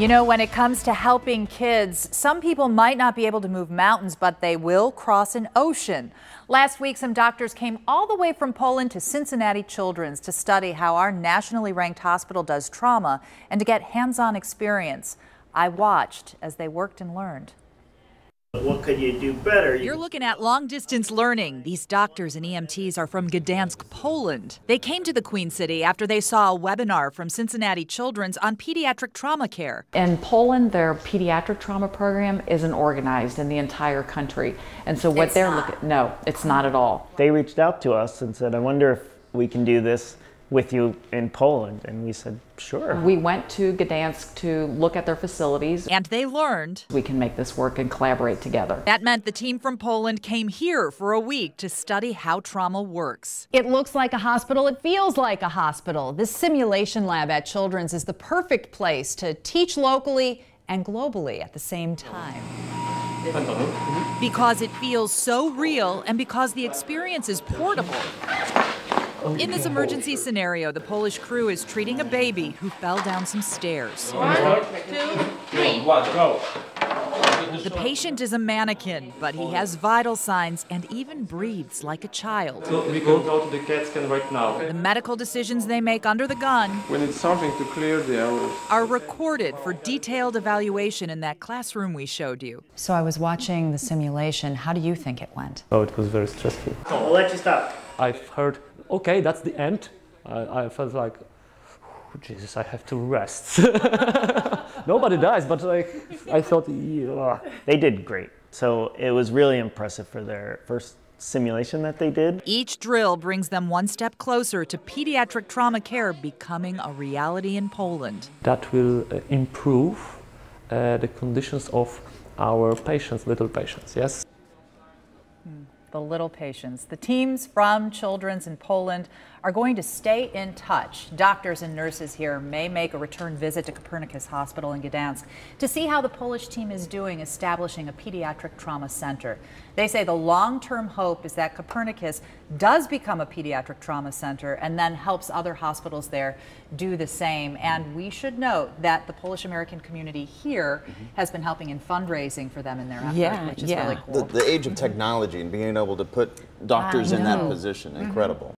You know, when it comes to helping kids, some people might not be able to move mountains, but they will cross an ocean. Last week, some doctors came all the way from Poland to Cincinnati Children's to study how our nationally ranked hospital does trauma and to get hands-on experience. I watched as they worked and learned. What could you do better? You're looking at long-distance learning. These doctors and EMTs are from Gdansk, Poland. They came to the Queen City after they saw a webinar from Cincinnati Children's on pediatric trauma care. In Poland, their pediatric trauma program isn't organized in the entire country. And so what they're looking at, no, it's not at all. They reached out to us and said, I wonder if we can do this with you in Poland. And we said, sure. We went to Gdansk to look at their facilities. And they learned we can make this work and collaborate together. That meant the team from Poland came here for a week to study how trauma works. It looks like a hospital. It feels like a hospital. This simulation lab at Children's is the perfect place to teach locally and globally at the same time. Because it feels so real and because the experience is portable. In this emergency scenario, the Polish crew is treating a baby who fell down some stairs. 1, 2, 3. Go. The patient is a mannequin, but he has vital signs and even breathes like a child. We can go to the CAT scan right now. The medical decisions they make under the gun We need something to clear the air. are recorded for detailed evaluation in that classroom we showed you. So I was watching the simulation. How do you think it went? Oh, it was very stressful. We'll let you stop. I've heard, okay, that's the end. I felt like, oh, Jesus, I have to rest. Nobody dies, but like, I thought, yeah. They did great. So it was really impressive for their first simulation that they did. Each drill brings them one step closer to pediatric trauma care becoming a reality in Poland. That will improve the conditions of our patients, little patients, yes? The little patients. The teams from Children's in Poland are going to stay in touch. Doctors and nurses here may make a return visit to Copernicus Hospital in Gdansk to see how the Polish team is doing establishing a pediatric trauma center. They say the long-term hope is that Copernicus does become a pediatric trauma center and then helps other hospitals there do the same. And we should note that the Polish-American community here has been helping in fundraising for them in their effort, which is really cool. The age of technology and being able to put doctors in that position, incredible.